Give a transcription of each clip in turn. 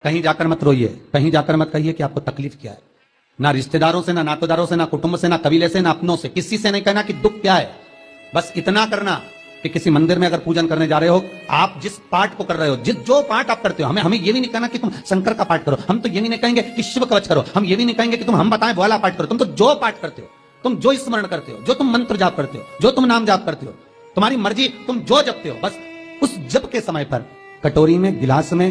कहीं जाकर मत रोइए, कहीं जाकर मत कहिए कि आपको तकलीफ क्या है। ना रिश्तेदारों से, ना नातेदारों से, ना कुटुंब से, ना कबीले से, ना अपनों से, किसी से नहीं कहना कि दुख क्या है। बस इतना करना कि किसी मंदिर में अगर पूजन करने जा रहे हो, आप जिस पाठ को कर रहे हो, जो पाठ आप करते हो, हमें ये भी नहीं कहना कि तुम शंकर का पाठ करो, हम तो ये भी नहीं कहेंगे कि शिव कवच करो, हम ये भी नहीं कहेंगे कि तुम हम बताएं वाला पाठ करो। तुम तो जो पाठ करते हो, तुम जो स्मरण करते हो, जो तुम मंत्र जाप करते हो, जो तुम नाम जाप करते हो, तुम्हारी मर्जी, तुम जो जपते हो, बस उस जप के समय पर कटोरी में, गिलास में,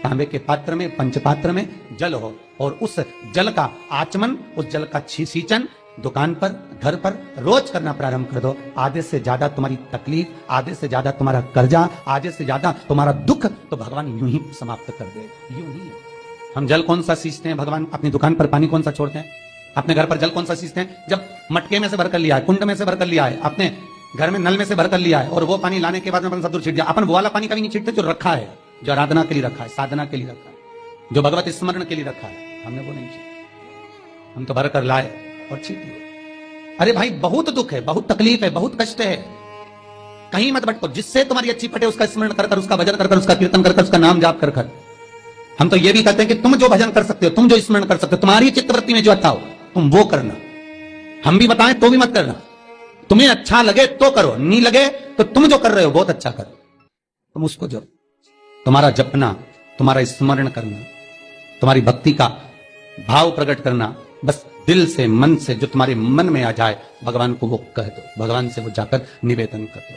तांबे के पात्र में, पंचपात्र में जल हो और उस जल का आचमन, उस जल का सींचन दुकान पर, घर पर रोज करना प्रारंभ कर दो। आधे से ज्यादा तुम्हारी तकलीफ, आधे से ज्यादा तुम्हारा कर्जा, आधे से ज्यादा तुम्हारा दुख तो भगवान यूं ही समाप्त कर दे। यूं ही हम जल कौन सा सींचते हैं भगवान? अपनी दुकान पर पानी कौन सा छोड़ते हैं? अपने घर पर जल कौन सा सींचते हैं? जब मटके में से भरकर लिया है, कुंड में से भरकर लिया है, अपने घर में नल में से भरकर लिया है और वो पानी लाने के बाद अपन सब दूर छिट दिया। अपन वो वाला पानी कभी नहीं छिटते जो रखा है, जो आराधना के लिए रखा है, साधना के लिए रखा है, जो भगवत स्मरण के लिए रखा है, हमने वो नहीं छिटा। हम तो भरकर लाए और छीट दिए। अरे भाई, बहुत दुख है, बहुत तकलीफ है, बहुत कष्ट है, कहीं मत भटको। जिससे तुम्हारी अच्छी पटे उसका स्मरण कर कर, उसका भजन कर कर, उसका कीर्तन कर कर, उसका नाम जाप कर कर। हम तो ये भी कहते हैं कि तुम जो भजन कर सकते हो, तुम जो स्मरण कर सकते हो, तुम्हारी चित्तवृत्ति में जो अच्छा हो तुम वो करना। हम भी बताएं तो भी मत करना। तुम्हें अच्छा लगे तो करो, नहीं लगे तो तुम जो कर रहे हो बहुत अच्छा करो, तुम उसको जप। तुम्हारा जपना, तुम्हारा स्मरण करना, तुम्हारी भक्ति का भाव प्रकट करना, बस दिल से, मन से, जो तुम्हारे मन में आ जाए भगवान को वो कह दो, भगवान से वो जाकर निवेदन कर दो,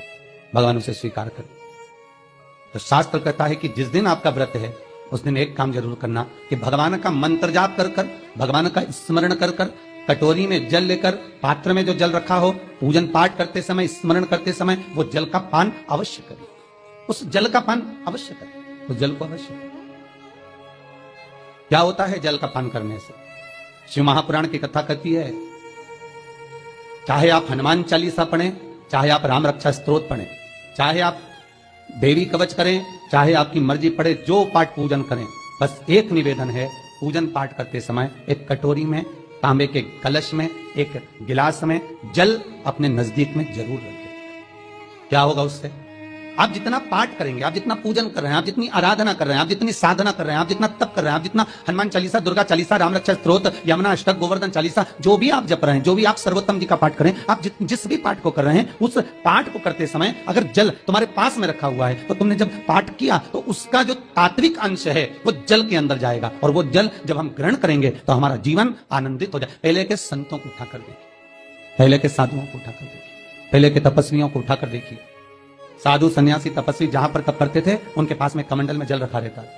भगवान उसे स्वीकार कर दो। तो शास्त्र कहता है कि जिस दिन आपका व्रत है उस दिन एक काम जरूर करना कि भगवान का मंत्र जाप कर कर, भगवान का स्मरण कर कर, कटोरी में जल लेकर, पात्र में जो जल रखा हो, पूजन पाठ करते समय, स्मरण करते समय वो जल का पान अवश्य करें। उस जल का पान अवश्य करें, उस जल को अवश्य करें। क्या होता है जल का पान करने से? शिव महापुराण की कथा कहती है, चाहे आप हनुमान चालीसा पढ़ें, चाहे आप राम रक्षा स्तोत्र पढ़ें, चाहे आप देवी कवच करें, चाहे आपकी मर्जी पड़े, जो पाठ पूजन करें, बस एक निवेदन है, पूजन पाठ करते समय एक कटोरी में, तांबे के कलश में, एक गिलास में जल अपने नजदीक में जरूर रखें। क्या होगा उससे? आप जितना पाठ करेंगे, आप जितना पूजन कर रहे हैं, आप जितनी आराधना कर रहे हैं, आप जितनी साधना कर रहे हैं, आप जितना तप कर रहे हैं, आप जितना हनुमान चालीसा, दुर्गा चालीसा, राम रक्षा स्तोत्र, यमुना अष्टक, गोवर्धन चालीसा, जो भी आप जप रहे हैं, जो भी आप सर्वोत्तम जी का पाठ करें, आप जिस भी पाठ को कर रहे हैं, उस पाठ को करते समय अगर जल तुम्हारे पास में रखा हुआ है तो तुमने जब पाठ किया तो उसका जो तात्विक अंश है वो जल के अंदर जाएगा और वो जल जब हम ग्रहण करेंगे तो हमारा जीवन आनंदित हो जाए। पहले के संतों को उठाकर देखिए, पहले के साधुओं को उठाकर देखिए, पहले के तपस्वियों को उठाकर देखिए। साधु, सन्यासी, तपस्वी जहां पर तप करते थे उनके पास में कमंडल में जल रखा रहता था,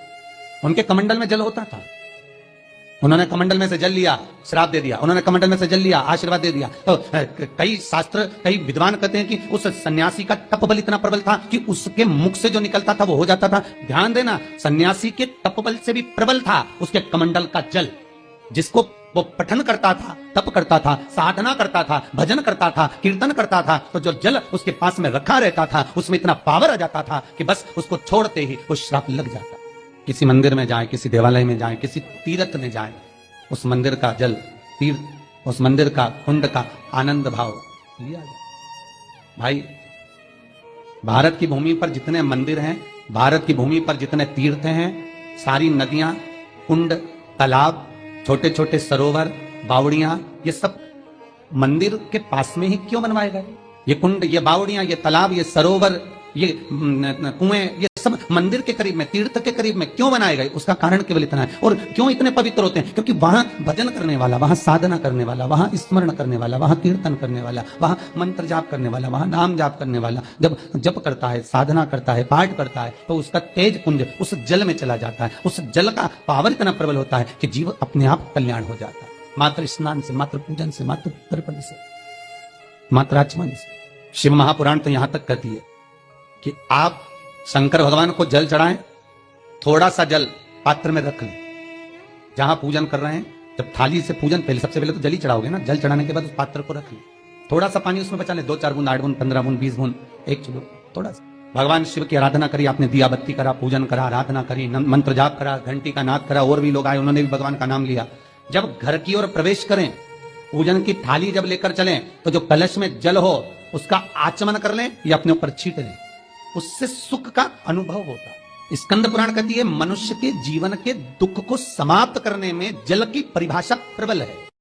उनके कमंडल में जल होता था। उन्होंने कमंडल में से जल लिया, श्राप दे दिया, उन्होंने कमंडल में से जल लिया, आशीर्वाद दे दिया। तो कई शास्त्र, कई विद्वान कहते हैं कि उस सन्यासी का तप बल इतना प्रबल था कि उसके मुख से जो निकलता था वो हो जाता था। ध्यान देना, सन्यासी के तप बल से भी प्रबल था उसके कमंडल का जल, जिसको वो पठन करता था, तप करता था, साधना करता था, भजन करता था, कीर्तन करता था, तो जो जल उसके पास में रखा रहता था उसमें इतना पावर आ जाता था कि बस उसको छोड़ते ही वो श्राप लग जाता। किसी मंदिर में जाए, किसी देवालय में जाए, किसी तीर्थ में जाए, उस मंदिर का जल, तीर्थ, उस मंदिर का कुंड का आनंद भाव लिया जाए। भाई, भारत की भूमि पर जितने मंदिर हैं, भारत की भूमि पर जितने तीर्थ हैं, सारी नदियां, कुंड, तालाब, छोटे छोटे सरोवर, बावड़ियां, ये सब मंदिर के पास में ही क्यों बनवाए गए? ये कुंड, ये बावड़ियां, ये तालाब, ये सरोवर, ये कुएं, ये सब मंदिर के करीब में, तीर्थ के करीब में क्यों बनाए गए? उसका कारण केवल इतना है। और क्यों इतने पवित्र होते हैं? क्योंकि वहां भजन करने वाला, वहां साधना करने वाला, वहां स्मरण करने वाला, वहां कीर्तन करने वाला, वहां मंत्र जाप करने वाला, वहां नाम जाप करने वाला जब जप करता है, साधना करता है, पाठ करता है, तो उसका तेज पुंज उस जल में चला जाता है। उस जल का पावर इतना प्रबल होता है कि जीव अपने आप कल्याण हो जाता है। मात्र स्नान से, मात्र पूजन से, मात्र तर्पण से, मात्र आचमन से। शिव महापुराण तो यहां तक कहती है कि आप शंकर भगवान को जल चढ़ाएं, थोड़ा सा जल पात्र में रख लें, जहां पूजन कर रहे हैं, जब थाली से पूजन, पहले सबसे पहले तो जल ही चढ़ाओगे ना, जल चढ़ाने के बाद उस पात्र को रख लें, थोड़ा सा पानी उसमें बचा लें, 2-4 बूंद, 8 बूंद, 15 बूंद, 20 बूंद, 1 किलो, थोड़ा सा। भगवान शिव की आराधना करी आपने, दिया बत्ती करा, पूजन करा, आराधना करी, मंत्र जाप करा, घंटी का नाद करा, और भी लोग आए उन्होंने भी भगवान का नाम लिया। जब घर की ओर प्रवेश करें, पूजन की थाली जब लेकर चलें, तो जो कलश में जल हो उसका आचमन कर लें या अपने ऊपर छीट लें, उससे सुख का अनुभव होता है। स्कंद पुराण कहती है मनुष्य के जीवन के दुख को समाप्त करने में जल की परिभाषा प्रबल है।